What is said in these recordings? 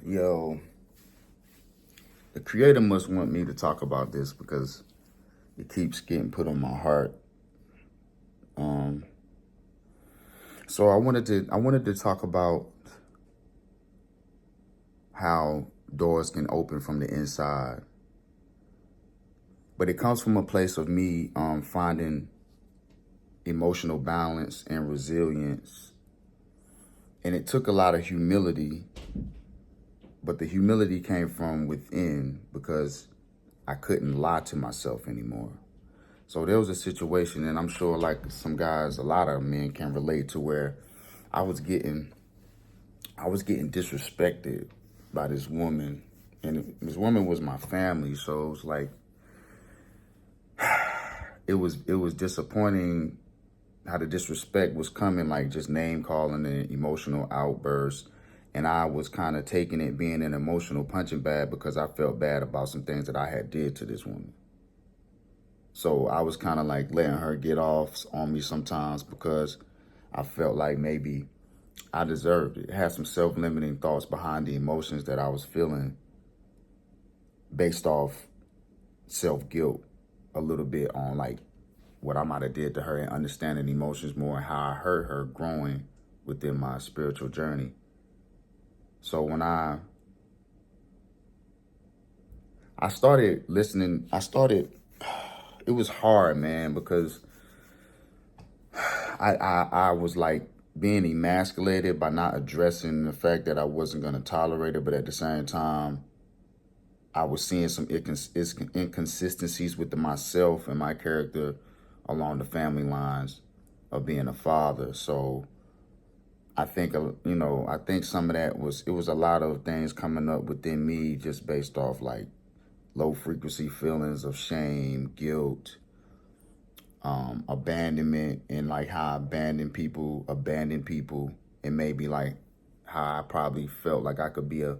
Yo, the creator must want me to talk about this because it keeps getting put on my heart. Um, so I wanted to talk about how doors can open from the inside, but it comes from a place of me finding emotional balance and resilience, and it took a lot of humility, but the humility came from within because I couldn't lie to myself anymore. So there was a situation, and I'm sure like some guys, a lot of men can relate to, where I was getting disrespected by this woman, and this woman was my family. So it was like it was disappointing how the disrespect was coming, like just name calling and emotional outbursts. And I was kind of taking it being an emotional punching bag because I felt bad about some things that I had did to this woman. So I was kind of like letting her get off on me sometimes because I felt like maybe I deserved it. It had some self-limiting thoughts behind the emotions that I was feeling based off self-guilt a little bit on like what I might have did to her, and understanding emotions more and how I hurt her growing within my spiritual journey. So when I started listening, it was hard, man, because I was like being emasculated by not addressing the fact that I wasn't going to tolerate it. But at the same time, I was seeing some inconsistencies with myself and my character along the family lines of being a father. So I think, I think some of that it was a lot of things coming up within me just based off like low frequency feelings of shame, guilt, abandonment, and like how I abandon people, and maybe like how I probably felt like I could be a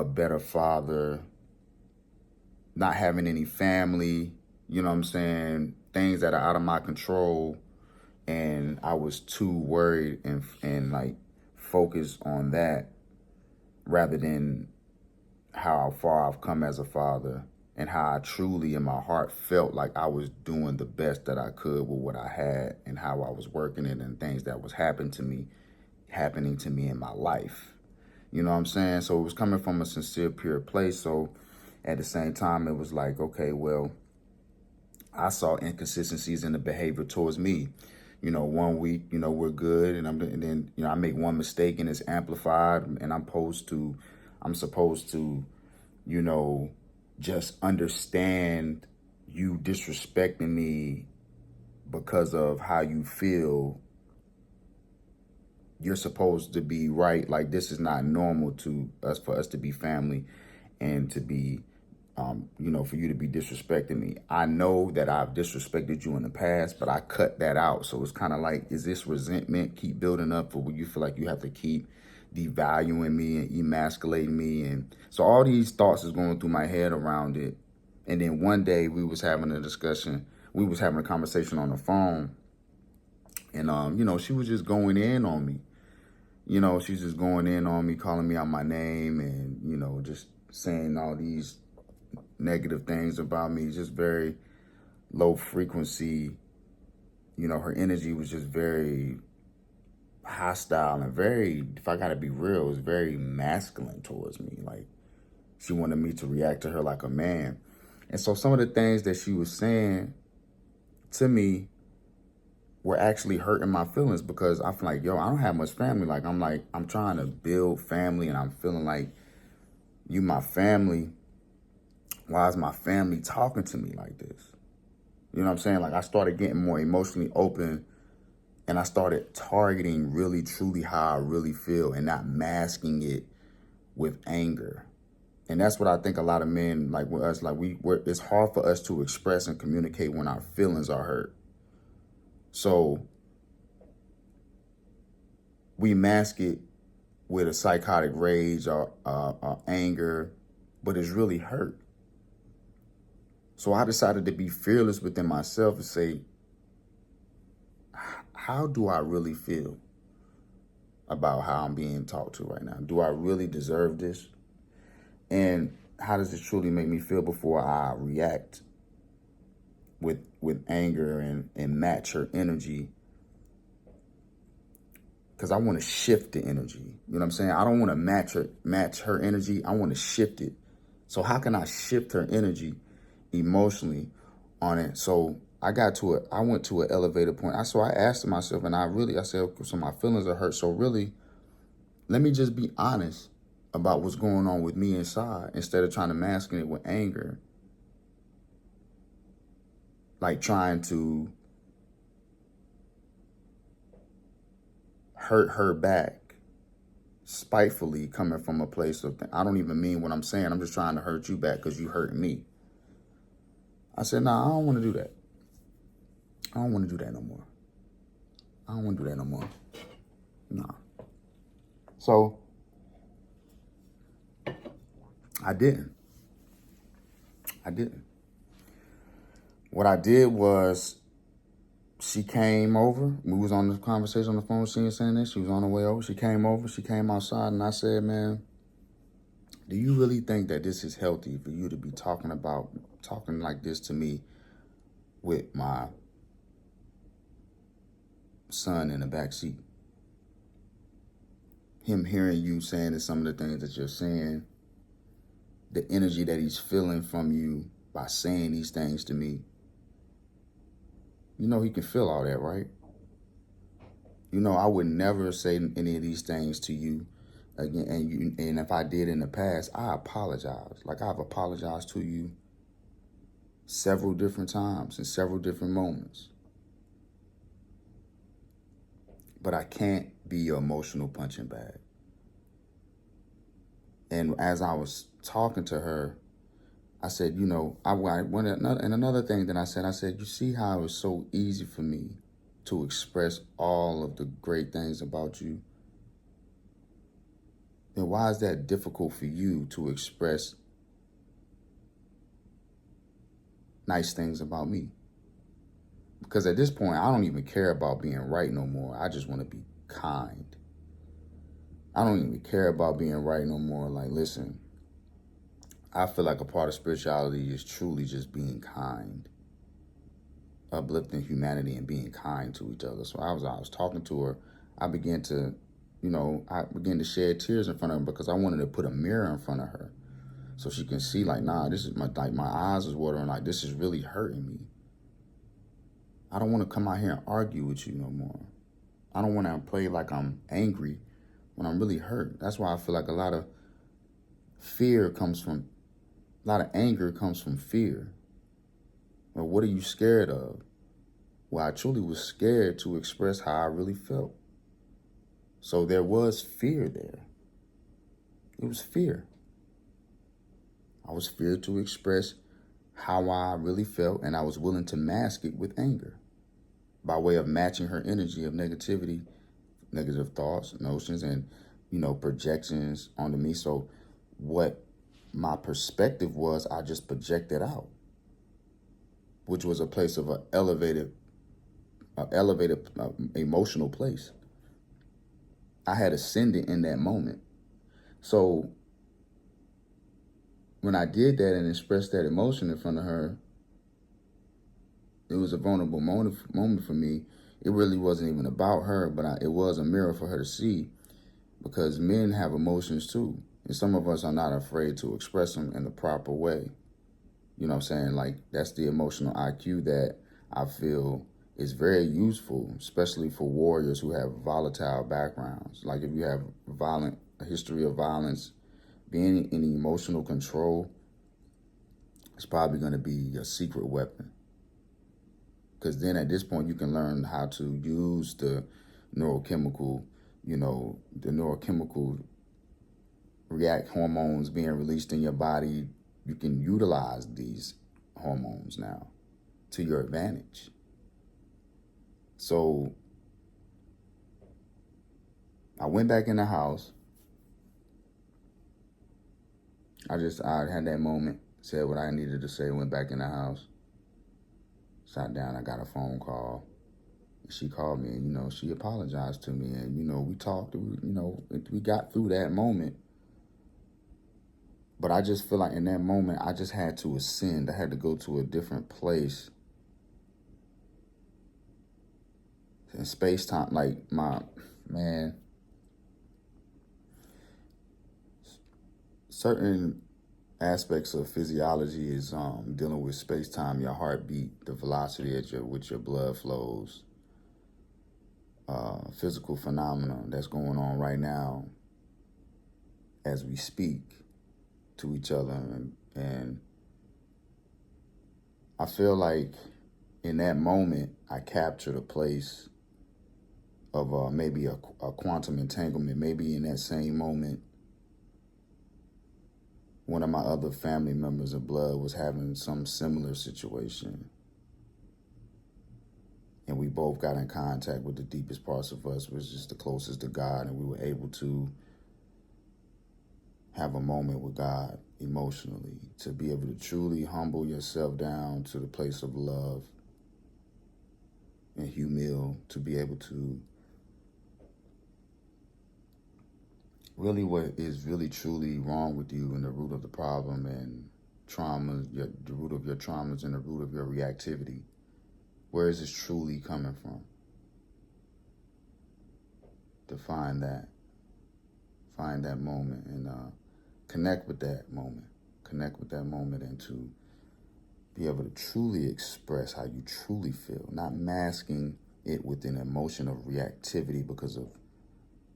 better father, not having any family, you know what I'm saying? Things that are out of my control. And I was too worried and like focused on that rather than how far I've come as a father, and how I truly in my heart felt like I was doing the best that I could with what I had, and how I was working it, and things that was happening to me in my life. You know what I'm saying? So it was coming from a sincere, pure place. So at the same time, it was like, okay, well, I saw inconsistencies in the behavior towards me. You know, one week, we're good, and then I make one mistake and it's amplified, and I'm supposed to, you know, just understand you disrespecting me because of how you feel. You're supposed to be right. Like, this is not normal for us to be family, and to be, for you to be disrespecting me. I know that I've disrespected you in the past, but I cut that out. So it's kind of like, is this resentment keep building up, or you feel like you have to keep devaluing me and emasculating me? And so all these thoughts is going through my head around it. And then one day we was having a conversation on the phone, and she was just going in on me. She's just going in on me, calling me out my name, and, just saying all these negative things about me, just very low frequency. Her energy was just very hostile and very, if I gotta be real, it was very masculine towards me. Like, she wanted me to react to her like a man. And so some of the things that she was saying to me were actually hurting my feelings, because I feel like, yo, I don't have much family. I'm trying to build family, and I'm feeling like, you my family, why is my family talking to me like this? You know what I'm saying? Like, I started getting more emotionally open, and I started targeting really, truly how I really feel, and not masking it with anger. And that's what I think a lot of men, like with us, like it's hard for us to express and communicate when our feelings are hurt. So we mask it with a psychotic rage or anger, but it's really hurt. So I decided to be fearless within myself and say, how do I really feel? about how I'm being talked to right now? Do I really deserve this? And how does it truly make me feel before I react with anger and match her energy? Because I want to shift the energy. You know what I'm saying? I don't want to match her energy. I want to shift it. So how can I shift her energy emotionally on it? So I went to an elevated point. So I asked myself, and I said, okay, so my feelings are hurt. So really, let me just be honest about what's going on with me inside instead of trying to mask it with anger. Like trying to hurt her back, spitefully, coming from a place of, I don't even mean what I'm saying. I'm just trying to hurt you back because you hurt me. I said, nah, I don't want to do that. I don't want to do that no more. I don't want to do that no more. Nah. So I didn't. What I did was, she came over. We was on the conversation on the phone. She ain't saying that. She was on her way over. She came over. She came outside, and I said, man, do you really think that this is healthy for you to be talking like this to me with my son in the back seat? Him hearing you saying that some of the things that you're saying, the energy that he's feeling from you by saying these things to me. You know he can feel all that, right? You know I would never say any of these things to you again, and if I did in the past, I apologize. Like I've apologized to you several different times in several different moments. But I can't be your emotional punching bag. And as I was talking to her, I said, you know, another thing that I said, you see how it was so easy for me to express all of the great things about you? Then why is that difficult for you to express nice things about me? Because at this point, I don't even care about being right no more. I just want to be kind. I don't even care about being right no more. Like, listen, I feel like a part of spirituality is truly just being kind, uplifting humanity and being kind to each other. So I was talking to her. I began to shed tears in front of her because I wanted to put a mirror in front of her so she can see, like, nah, this is my eyes is watering, like, this is really hurting me. I don't want to come out here and argue with you no more. I don't want to play like I'm angry when I'm really hurt. That's why I feel like a lot of anger comes from fear. Well, what are you scared of? Well, I truly was scared to express how I really felt. So there was fear there. It was fear. I was feared to express how I really felt, and I was willing to mask it with anger by way of matching her energy of negativity, negative thoughts, notions, and, projections onto me. So what my perspective was, I just projected out, which was a place of an elevated emotional place. I had ascended in that moment. So when I did that and expressed that emotion in front of her, it was a vulnerable moment for me. It really wasn't even about her, but it was a mirror for her to see, because men have emotions too. And some of us are not afraid to express them in the proper way. You know what I'm saying? Like, that's the emotional IQ that I feel is very useful, especially for warriors who have volatile backgrounds. Like, if you have a history of violence, being in emotional control is probably going to be your secret weapon. Because then at this point, you can learn how to use the neurochemical react hormones being released in your body. You can utilize these hormones now to your advantage. So I went back in the house. I had that moment, said what I needed to say, went back in the house, sat down, I got a phone call. She called me and, she apologized to me. And, we talked, we got through that moment. But I just feel like in that moment, I just had to ascend. I had to go to a different place in space-time. Like, certain aspects of physiology is dealing with space-time, your heartbeat, the velocity at which your blood flows, physical phenomenon that's going on right now as we speak to each other. And I feel like in that moment, I captured a place of maybe a quantum entanglement. Maybe in that same moment, one of my other family members of blood was having some similar situation. And we both got in contact with the deepest parts of us, which is the closest to God. And we were able to have a moment with God emotionally, to be able to truly humble yourself down to the place of love and humility, to be able to really what is really truly wrong with you and the root of the problem and traumas, the root of your traumas and the root of your reactivity. Where is this truly coming from? To find that moment and connect with that moment. Connect with that moment and to be able to truly express how you truly feel, not masking it with an emotion of reactivity because of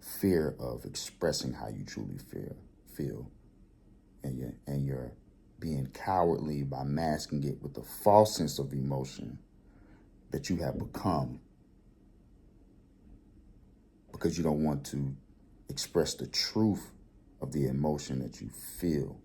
fear of expressing how you truly feel. And you're being cowardly by masking it with the false sense of emotion that you have become because you don't want to express the truth of the emotion that you feel.